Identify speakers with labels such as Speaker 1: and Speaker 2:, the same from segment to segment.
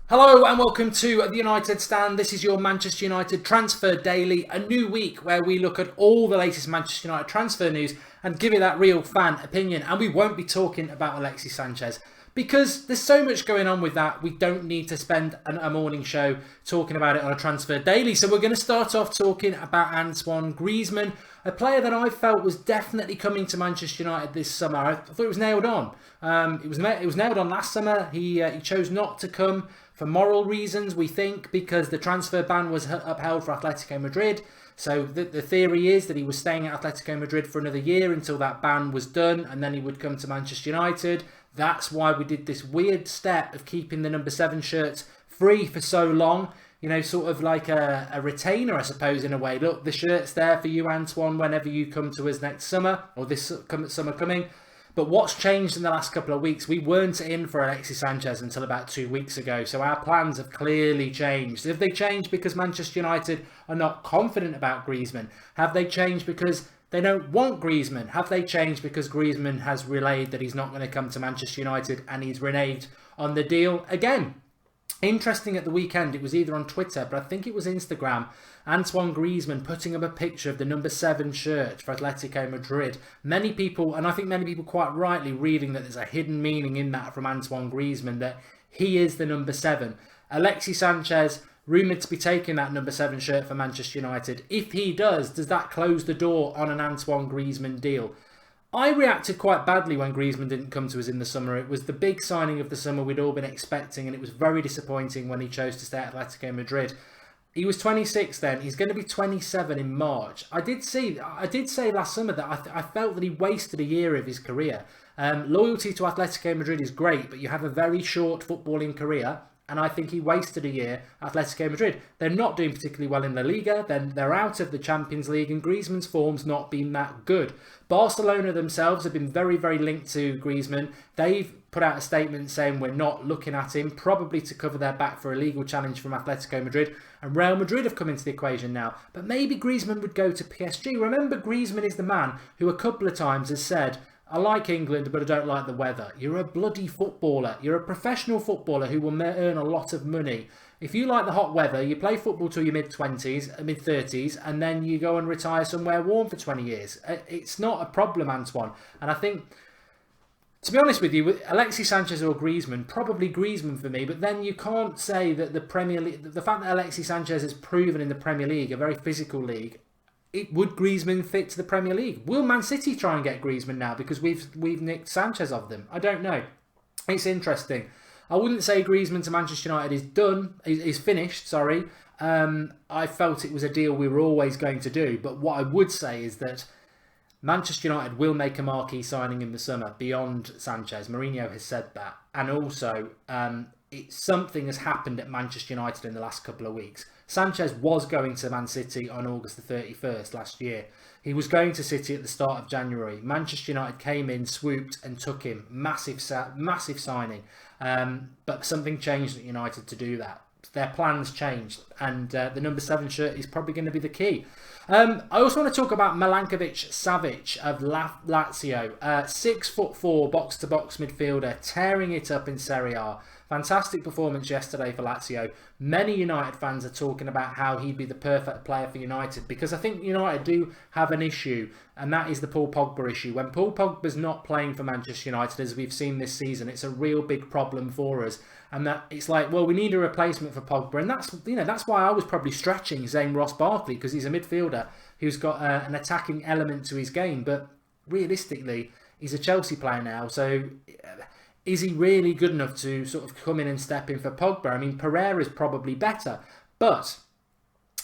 Speaker 1: Hello and welcome to the United Stand. This is your Manchester United Transfer Daily, a new week where we look at all the latest Manchester United transfer news and give it that real fan opinion. And we won't be talking about Alexis Sanchez because there's so much going on with that. We don't need to spend a morning show talking about it on a Transfer Daily. So we're going to start off talking about Antoine Griezmann, a player that I felt was definitely coming to Manchester United this summer. I thought it was nailed on. It was nailed on last summer. He chose not to come for moral reasons, we think, because the transfer ban was upheld for Atletico Madrid. So the theory is that he was staying at Atletico Madrid for another year until that ban was done, and then he would come to Manchester United. That's why we did this weird step of keeping the number 7 shirts free for so long. You know, sort of like a retainer, I suppose, in a way. Look, the shirt's there for you, Antoine, whenever you come to us next summer, or this summer coming. But what's changed in the last couple of weeks? We weren't in for Alexis Sanchez until about 2 weeks ago. So our plans have clearly changed. Have they changed because Manchester United are not confident about Griezmann? Have they changed because they don't want Griezmann? Have they changed because Griezmann has relayed that he's not going to come to Manchester United and he's reneged on the deal again? Interesting, at the weekend, it was either on Twitter, but I think it was Instagram, Antoine Griezmann putting up a picture of the number 7 shirt for Atletico Madrid. Many people, and I think many people quite rightly, reading that there's a hidden meaning in that from Antoine Griezmann, that he is the number 7. Alexis Sanchez, rumoured to be taking that number 7 shirt for Manchester United. If he does that close the door on an Antoine Griezmann deal? I reacted quite badly when Griezmann didn't come to us in the summer. It was the big signing of the summer we'd all been expecting, and it was very disappointing when he chose to stay at Atletico Madrid. He was 26 then. He's going to be 27 in March. I did say last summer that I felt that he wasted a year of his career. Loyalty to Atletico Madrid is great, but you have a very short footballing career. And I think he wasted a year at Atletico Madrid. They're not doing particularly well in La Liga. Then they're out of the Champions League, and Griezmann's form's not been that good. Barcelona themselves have been very, very linked to Griezmann. They've put out a statement saying we're not looking at him, probably to cover their back for a legal challenge from Atletico Madrid. And Real Madrid have come into the equation now. But maybe Griezmann would go to PSG. Remember, Griezmann is the man who a couple of times has said, I like England, but I don't like the weather. You're a bloody footballer. You're a professional footballer who will earn a lot of money. If you like the hot weather, you play football till your mid-20s, mid-30s, and then you go and retire somewhere warm for 20 years. It's not a problem, Antoine. And I think, to be honest with you, Alexis Sanchez or Griezmann, probably Griezmann for me, but then you can't say that the Premier League, the fact that Alexis Sanchez has proven in the Premier League, a very physical league, would Griezmann fit to the Premier League? Will Man City try and get Griezmann now because we've nicked Sanchez of them? I don't know. It's interesting. I wouldn't say Griezmann to Manchester United is done. Is finished. Sorry. I felt it was a deal we were always going to do. But what I would say is that Manchester United will make a marquee signing in the summer beyond Sanchez. Mourinho has said that, and also something has happened at Manchester United in the last couple of weeks. Sanchez was going to Man City on August the 31st last year. He was going to City at the start of January. Manchester United came in, swooped and took him. Massive signing. But something changed at United to do that. Their plans changed, and the number 7 shirt is probably going to be the key. I also want to talk about Milankovic-Savic of Lazio. 6'4" box-to-box midfielder, tearing it up in Serie A. Fantastic performance yesterday for Lazio. Many United fans are talking about how he'd be the perfect player for United, because I think United do have an issue, and that is the Paul Pogba issue. When Paul Pogba's not playing for Manchester United, as we've seen this season, it's a real big problem for us. And that it's like, well, we need a replacement for Pogba, and that's why I was probably stretching saying Ross Barkley, because he's a midfielder who's got an attacking element to his game. But realistically, he's a Chelsea player now, so is he really good enough to sort of come in and step in for Pogba? I mean, Pereira's probably better, but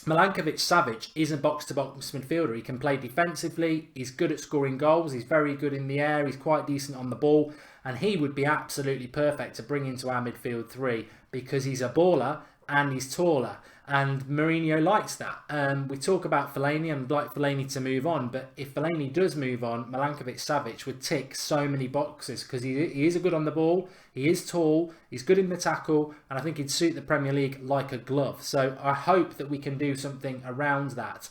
Speaker 1: Milankovic-Savic is a box-to-box midfielder. He can play defensively, he's good at scoring goals, he's very good in the air, he's quite decent on the ball, and he would be absolutely perfect to bring into our midfield 3 because he's a baller and he's taller. And Mourinho likes that. We talk about Fellaini, and I'd like Fellaini to move on, but if Fellaini does move on, Milankovic-Savic would tick so many boxes because he is good on the ball, he is tall, he's good in the tackle, and I think he'd suit the Premier League like a glove. So I hope that we can do something around that.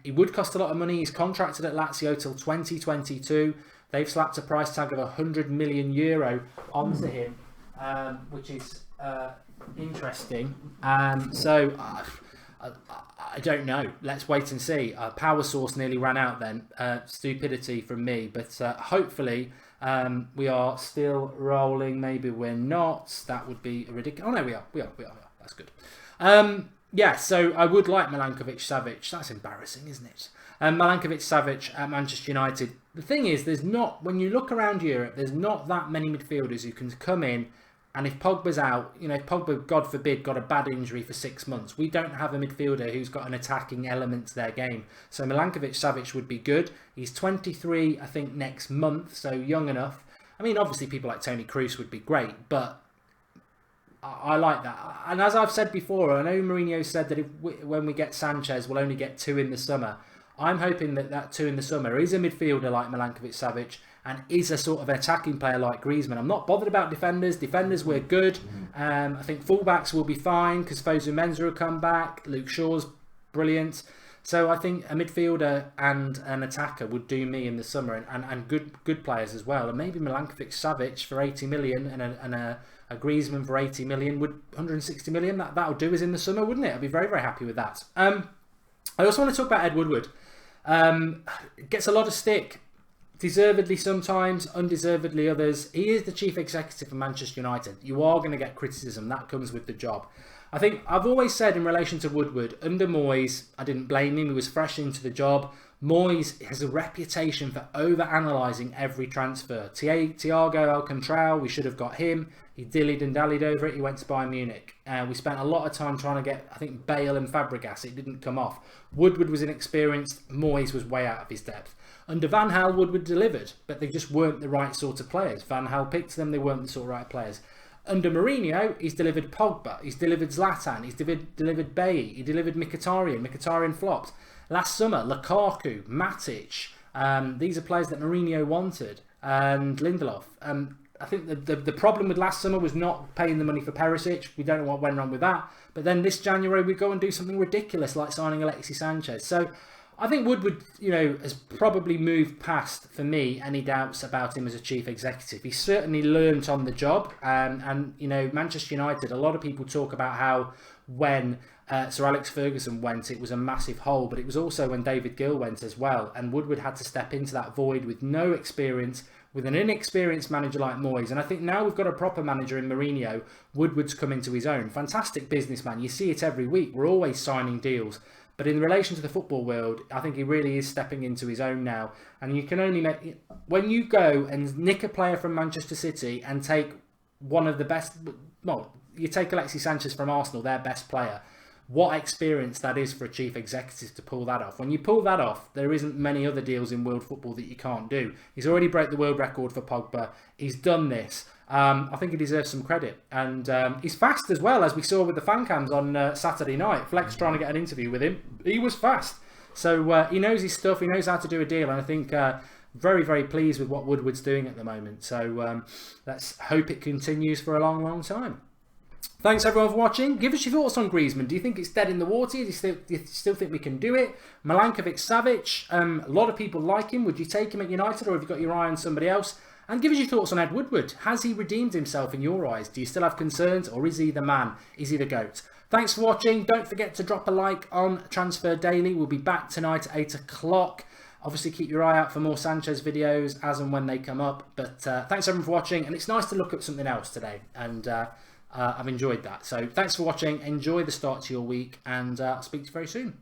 Speaker 1: He would cost a lot of money. He's contracted at Lazio till 2022. They've slapped a price tag of €100 million onto him, which is Interesting. I don't know. Let's wait and see. Power source nearly ran out then. Stupidity from me. But hopefully we are still rolling. Maybe we're not. That would be ridiculous. Oh, no, we are. We are. That's good. Yeah, so I would like Milankovic-Savic. That's embarrassing, isn't it? Milankovic-Savic at Manchester United. The thing is, when you look around Europe, there's not that many midfielders who can come in. And if Pogba's out, if Pogba, God forbid, got a bad injury for 6 months, we don't have a midfielder who's got an attacking element to their game. So Milankovic-Savic would be good. He's 23, I think, next month, so young enough. I mean, obviously, people like Toni Kroos would be great, but I like that. And as I've said before, I know Mourinho said that when we get Sanchez, we'll only get 2 in the summer. I'm hoping that 2 in the summer is a midfielder like Milankovic-Savic, and is a sort of attacking player like Griezmann. I'm not bothered about defenders. Defenders, we're good. I think fullbacks will be fine because Fosu Mensah will come back. Luke Shaw's brilliant. So I think a midfielder and an attacker would do me in the summer, and good players as well. And maybe Milankovic-Savic for 80 million and a Griezmann for 80 million, 160 million. That'll do us in the summer, wouldn't it? I'd be very, very happy with that. I also want to talk about Ed Woodward. Gets a lot of stick. Deservedly sometimes, undeservedly others. He is the chief executive of Manchester United. You are going to get criticism. That comes with the job. I think I've always said in relation to Woodward, under Moyes, I didn't blame him. He was fresh into the job. Moyes has a reputation for over-analysing every transfer. Thiago Alcantara, we should have got him. He dillied and dallied over it. He went to Bayern Munich. We spent a lot of time trying to get, I think, Bale and Fabregas. It didn't come off. Woodward was inexperienced. Moyes was way out of his depth. Under Van Gaal, Woodward delivered, but they just weren't the right sort of players. Van Gaal picked them, they weren't the sort of right players. Under Mourinho, he's delivered Pogba, he's delivered Zlatan, he's delivered Bailly, he delivered Mkhitaryan. Mkhitaryan flopped. Last summer, Lukaku, Matic, these are players that Mourinho wanted, and Lindelof. I think the problem with last summer was not paying the money for Perisic. We don't know what went wrong with that. But then this January, we go and do something ridiculous like signing Alexis Sanchez. So I think Woodward, has probably moved past, for me, any doubts about him as a chief executive. He certainly learnt on the job. And Manchester United, a lot of people talk about how when Sir Alex Ferguson went, it was a massive hole. But it was also when David Gill went as well. And Woodward had to step into that void with no experience, with an inexperienced manager like Moyes. And I think now we've got a proper manager in Mourinho. Woodward's come into his own. Fantastic businessman. You see it every week. We're always signing deals. But in relation to the football world, I think he really is stepping into his own now. And you can only make... When you go and nick a player from Manchester City and take one of the best... Well, you take Alexis Sanchez from Arsenal, their best player. What experience that is for a chief executive to pull that off. When you pull that off, there isn't many other deals in world football that you can't do. He's already broke the world record for Pogba. He's done this. I think he deserves some credit. And he's fast as well, as we saw with the fan cams on Saturday night. Flex trying to get an interview with him. He was fast. So he knows his stuff. He knows how to do a deal. And I think very, very pleased with what Woodward's doing at the moment. So let's hope it continues for a long, long time. Thanks everyone for watching. Give us your thoughts on Griezmann. Do you think it's dead in the water? Do you still think we can do it? Milankovic-Savic, a lot of people like him. Would you take him at United, or have you got your eye on somebody else? And give us your thoughts on Ed Woodward. Has he redeemed himself in your eyes? Do you still have concerns, or is he the man? Is he the GOAT? Thanks for watching. Don't forget to drop a like on Transfer Daily. We'll be back tonight at 8 o'clock. Obviously, keep your eye out for more Sanchez videos as and when they come up. But thanks everyone for watching. And it's nice to look at something else today. And I've enjoyed that. So thanks for watching. Enjoy the start to your week. And I'll speak to you very soon.